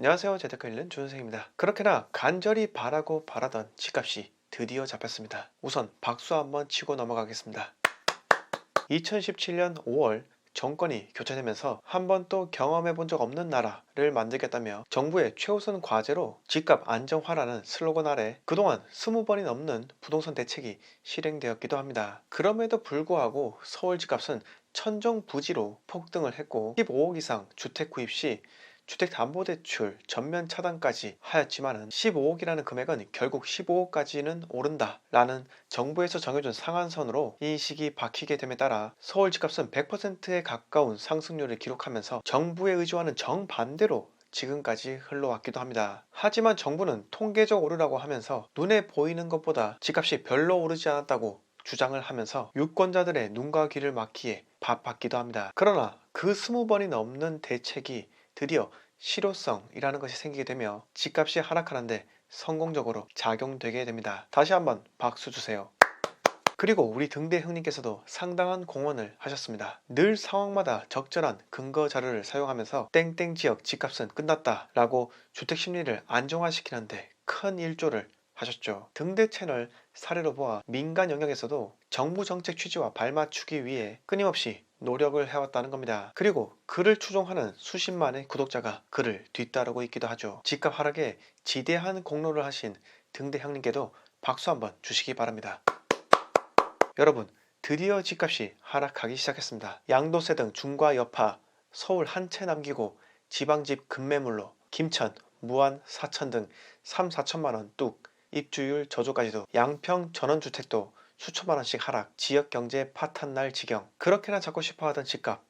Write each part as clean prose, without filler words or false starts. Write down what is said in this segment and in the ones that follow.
안녕하세요. 재테크 읽는 준선생입니다. 그렇게나 간절히 바라고 바라던 집값이 드디어 잡혔습니다. 우선 박수 한번 치고 넘어가겠습니다. 2017년 5월 정권이 교체되면서 한 번도 경험해 본 적 없는 나라를 만들겠다며 정부의 최우선 과제로 집값 안정화라는 슬로건 아래 그동안 20번이 넘는 부동산 대책이 실행되었기도 합니다. 그럼에도 불구하고 서울 집값은 천정부지로 폭등을 했고 15억 이상 주택 구입 시 주택담보대출 전면 차단까지 하였지만은 15억이라는 금액은 결국 15억까지는 오른다 라는 정부에서 정해준 상한선으로 인식이 박히게 됨에 따라 서울 집값은 100%에 가까운 상승률을 기록하면서 정부의 의지와는 정반대로 지금까지 흘러왔기도 합니다. 하지만 정부는 통계적 오르라고 하면서 눈에 보이는 것보다 집값이 별로 오르지 않았다고 주장을 하면서 유권자들의 눈과 귀를 막기에 바빴기도 합니다. 그러나 그 20번이 넘는 대책이 드디어 실효성이라는 것이 생기게 되며 집값이 하락하는데 성공적으로 작용되게 됩니다. 다시 한번 박수 주세요. 그리고 우리 등대 형님께서도 상당한 공헌을 하셨습니다. 늘 상황마다 적절한 근거 자료를 사용하면서 땡땡 지역 집값은 끝났다 라고 주택 심리를 안정화시키는데 큰 일조를 하셨죠. 등대 채널 사례로 보아 민간 영역에서도 정부 정책 취지와 발맞추기 위해 끊임없이 노력을 해왔다는 겁니다. 그리고 그를 추종하는 수십만의 구독자가 그를 뒤따르고 있기도 하죠. 집값 하락에 지대한 공로를 하신 등대 형님께도 박수 한번 주시기 바랍니다. 여러분, 드디어 집값이 하락하기 시작했습니다. 양도세 등 중과 여파, 서울 한 채 남기고 지방집 급매물로 김천, 무안, 사천 등 3, 4천만원 뚝, 입주율 저조까지도 양평 전원주택도 수천만원씩 하락, 지역경제 파탄 날 지경. 그렇게나 잡고 싶어하던 집값,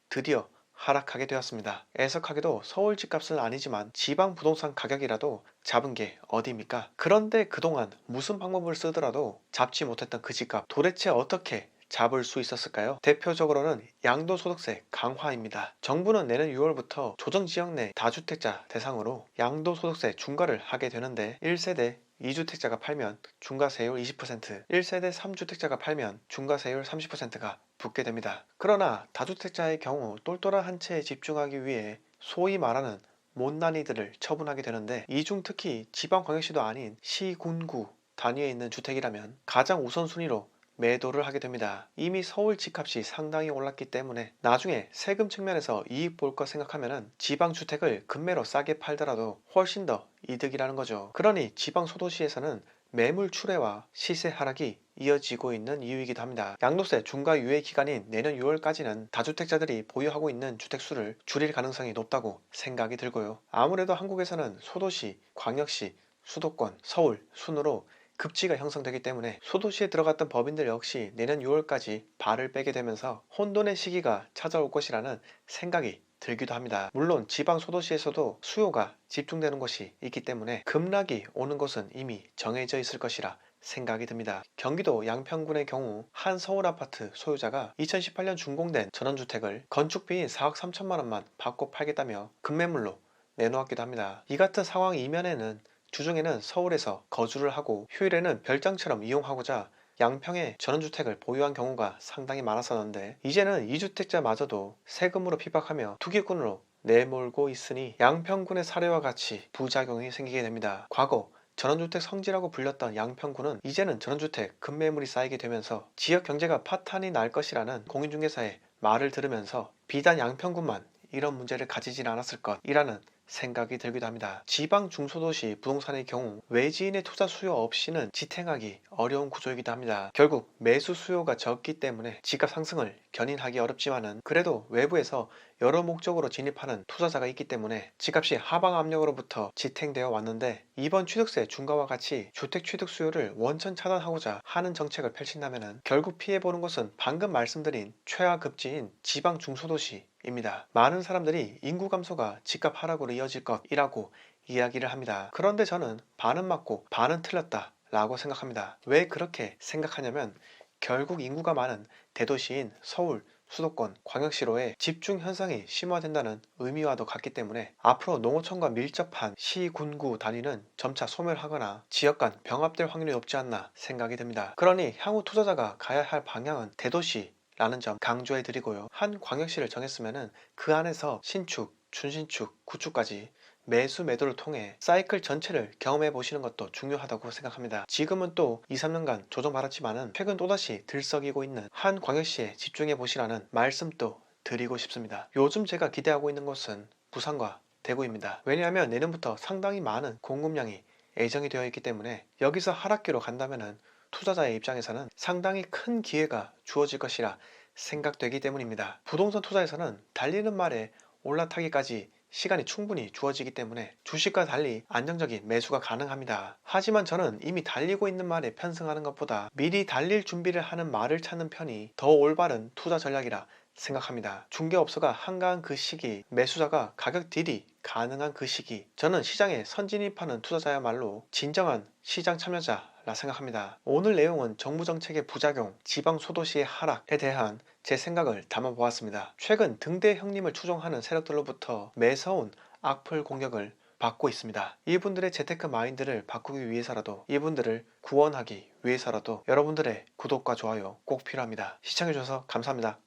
드디어 하락하게 되었습니다. 애석하게도 서울 집값은 아니지만 지방 부동산 가격이라도 잡은 게 어디입니까? 그런데 그동안 무슨 방법을 쓰더라도 잡지 못했던 그 집값 도대체 어떻게 잡을 수 있었을까요? 대표적으로는 양도소득세 강화입니다. 정부는 내년 6월부터 조정지역 내 다주택자 대상으로 양도소득세 중과를 하게 되는데 1세대 2주택자가 팔면 중과세율 20%, 1세대 3주택자가 팔면 중과세율 30%가 붙게 됩니다. 그러나 다주택자의 경우 똘똘한 한 채에 집중하기 위해 소위 말하는 못난이들을 처분하게 되는데 이 중 특히 지방광역시도 아닌 시, 군구 단위에 있는 주택이라면 가장 우선순위로 매도를 하게 됩니다. 이미 서울 집값이 상당히 올랐기 때문에 나중에 세금 측면에서 이익 볼 거 생각하면 지방주택을 급매로 싸게 팔더라도 훨씬 더 이득이라는 거죠. 그러니 지방 소도시에서는 매물 출회와 시세 하락이 이어지고 있는 이유이기도 합니다. 양도세 중과 유예 기간인 내년 6월까지는 다주택자들이 보유하고 있는 주택수를 줄일 가능성이 높다고 생각이 들고요. 아무래도 한국에서는 소도시, 광역시, 수도권, 서울 순으로 급지가 형성되기 때문에 소도시에 들어갔던 법인들 역시 내년 6월까지 발을 빼게 되면서 혼돈의 시기가 찾아올 것이라는 생각이 들기도 합니다. 물론 지방 소도시에서도 수요가 집중되는 곳이 있기 때문에 급락이 오는 것은 이미 정해져 있을 것이라 생각이 듭니다. 경기도 양평군의 경우 한 서울 아파트 소유자가 2018년 준공된 전원주택을 건축비인 4억 3천만 원만 받고 팔겠다며 급매물로 내놓았기도 합니다. 이 같은 상황 이면에는 주중에는 서울에서 거주를 하고 휴일에는 별장처럼 이용하고자 양평에 전원주택을 보유한 경우가 상당히 많았었는데 이제는 2주택자마저도 세금으로 피박하며 투기꾼으로 내몰고 있으니 양평군의 사례와 같이 부작용이 생기게 됩니다. 과거 전원주택 성지라고 불렸던 양평군은 이제는 전원주택 급매물이 쌓이게 되면서 지역 경제가 파탄이 날 것이라는 공인중개사의 말을 들으면서 비단 양평군만 이런 문제를 가지진 않았을 것이라는 생각이 들기도 합니다. 지방 중소도시 부동산의 경우 외지인의 투자 수요 없이는 지탱하기 어려운 구조이기도 합니다. 결국 매수 수요가 적기 때문에 집값 상승을 견인하기 어렵지만은 그래도 외부에서 여러 목적으로 진입하는 투자자가 있기 때문에 집값이 하방 압력으로부터 지탱되어 왔는데 이번 취득세 중과와 같이 주택 취득 수요를 원천 차단하고자 하는 정책을 펼친다면 결국 피해보는 것은 방금 말씀드린 최하급지인 지방 중소도시 입니다. 많은 사람들이 인구 감소가 집값 하락으로 이어질 것이라고 이야기를 합니다. 그런데 저는 반은 맞고 반은 틀렸다 라고 생각합니다. 왜 그렇게 생각하냐면 결국 인구가 많은 대도시인 서울, 수도권, 광역시로의 집중 현상이 심화된다는 의미와도 같기 때문에 앞으로 농어촌과 밀접한 시, 군구 단위는 점차 소멸하거나 지역 간 병합될 확률이 높지 않나 생각이 듭니다. 그러니 향후 투자자가 가야 할 방향은 대도시 라는 점 강조해 드리고요. 한 광역시를 정했으면 그 안에서 신축, 준신축, 구축까지 매수 매도를 통해 사이클 전체를 경험해 보시는 것도 중요하다고 생각합니다. 지금은 또 2, 3년간 조정받았지만은 최근 또다시 들썩이고 있는 한광역시에 집중해 보시라는 말씀도 드리고 싶습니다. 요즘 제가 기대하고 있는 곳은 부산과 대구입니다. 왜냐하면 내년부터 상당히 많은 공급량이 예정이 되어 있기 때문에 여기서 하락기로 간다면은 투자자의 입장에서는 상당히 큰 기회가 주어질 것이라 생각되기 때문입니다. 부동산 투자에서는 달리는 말에 올라타기까지 시간이 충분히 주어지기 때문에 주식과 달리 안정적인 매수가 가능합니다. 하지만 저는 이미 달리고 있는 말에 편승하는 것보다 미리 달릴 준비를 하는 말을 찾는 편이 더 올바른 투자 전략이라 생각합니다. 중개업소가 한가한 그 시기, 매수자가 가격 딜이 가능한 그 시기, 저는 시장에 선진입하는 투자자야말로 진정한 시장 참여자라 생각합니다. 오늘 내용은 정부 정책의 부작용, 지방 소도시의 하락에 대한 제 생각을 담아보았습니다. 최근 등대 형님을 추종하는 세력들로부터 매서운 악플 공격을 받고 있습니다. 이분들의 재테크 마인드를 바꾸기 위해서라도, 이분들을 구원하기 위해서라도 여러분들의 구독과 좋아요 꼭 필요합니다. 시청해주셔서 감사합니다.